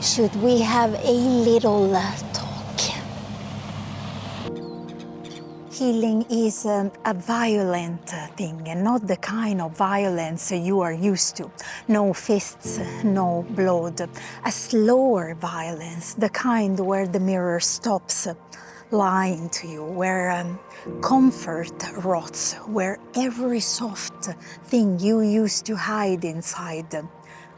Should we have a little talk? Healing is a violent thing, and not the kind of violence you are used to. No fists, no blood. A slower violence, the kind where the mirror stops lying to you, where comfort rots, where every soft thing you used to hide inside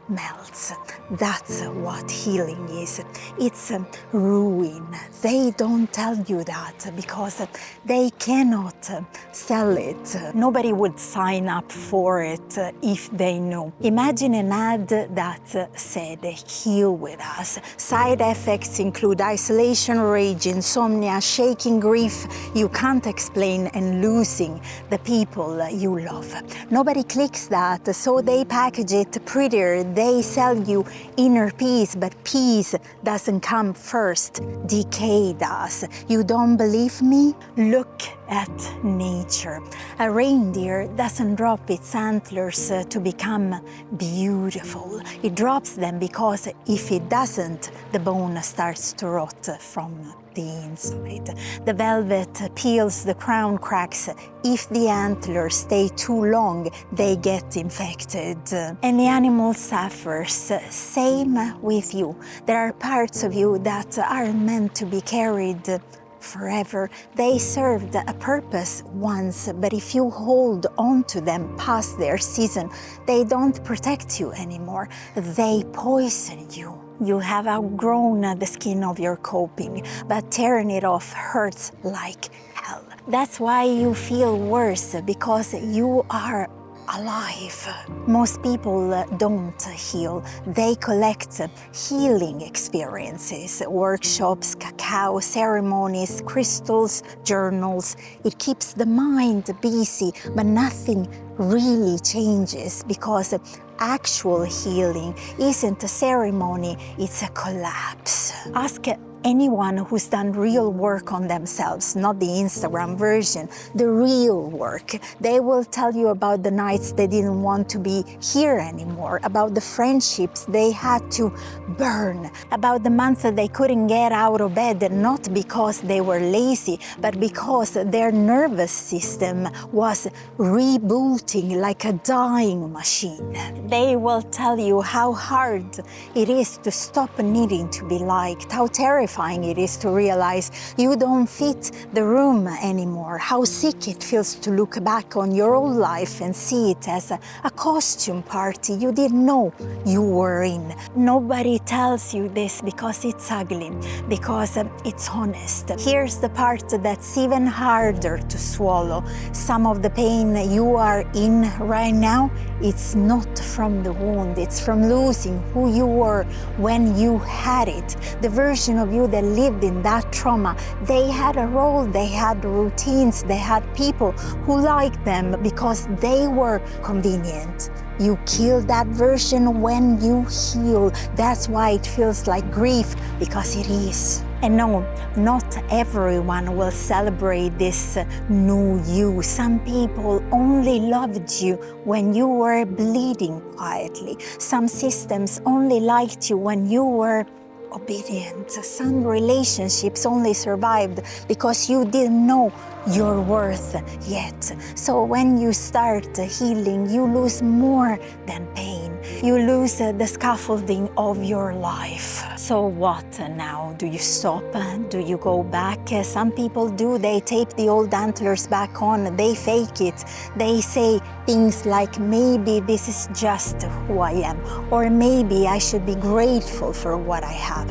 melts. That's what healing is. It's ruin. They don't tell you that because they cannot sell it. Nobody would sign up for it if they knew. Imagine an ad that said, heal with us. Side effects include isolation, rage, insomnia, shaking, grief you can't explain, and losing the people you love. Nobody clicks that, so they package it prettier. They sell you inner peace, but peace doesn't come first. Decay does. You don't believe me? Look at nature. A reindeer doesn't drop its antlers to become beautiful. It drops them because if it doesn't, the bone starts to rot from the inside. The velvet peels, the crown cracks. If the antlers stay too long, they get infected. And the animal suffers. Same with you. There are parts of you that aren't meant to be carried forever. They served a purpose once, but if you hold on to them past their season, they don't protect you anymore. They poison you. You have outgrown the skin of your coping, but tearing it off hurts like hell. That's why you feel worse, because you are alive. Most people don't heal. They collect healing experiences, workshops, cacao, ceremonies, crystals, journals. It keeps the mind busy, but nothing really changes because actual healing isn't a ceremony, it's a collapse. Ask anyone who's done real work on themselves, not the Instagram version, the real work. They will tell you about the nights they didn't want to be here anymore, about the friendships they had to burn, about the months that they couldn't get out of bed, not because they were lazy, but because their nervous system was rebooting like a dying machine. They will tell you how hard it is to stop needing to be liked, how terrifying it is to realize you don't fit the room anymore, how sick it feels to look back on your old life and see it as a costume party you didn't know you were in. Nobody tells you this because it's ugly, because it's honest. Here's the part that's even harder to swallow. Some of the pain you are in right now, it's not from the wound, it's from losing who you were when you had it. The version of you that lived in that trauma, they had a role, they had routines, they had people who liked them because they were convenient. You kill that version when you heal. That's why it feels like grief, because it is. And no, not everyone will celebrate this new you. Some people only loved you when you were bleeding quietly. Some systems only liked you when you were obedient. Some relationships only survived because you didn't know your worth yet. So when you start healing, you lose more than pain. You lose the scaffolding of your life. So what now? Do you stop? Do you go back? Some people do. They tape the old antlers back on. They fake it. They say things like, maybe this is just who I am, or maybe I should be grateful for what I have.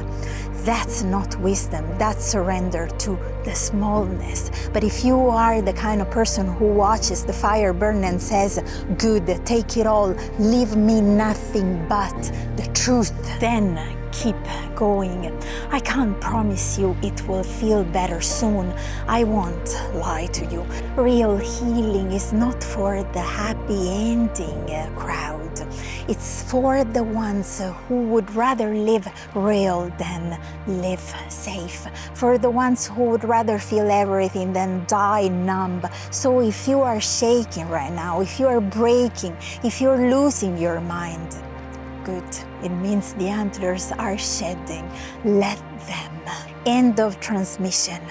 That's not wisdom, that's surrender to the smallness. But if you are the kind of person who watches the fire burn and says, good, take it all, leave me nothing but the truth, then keep going. I can't promise you it will feel better soon. I won't lie to you. Real healing is not for the happy ending crowd. It's for the ones who would rather live real than live safe. For the ones who would rather feel everything than die numb. So if you are shaking right now, if you are breaking, if you're losing your mind, good. It means the antlers are shedding. Let them. End of transmission.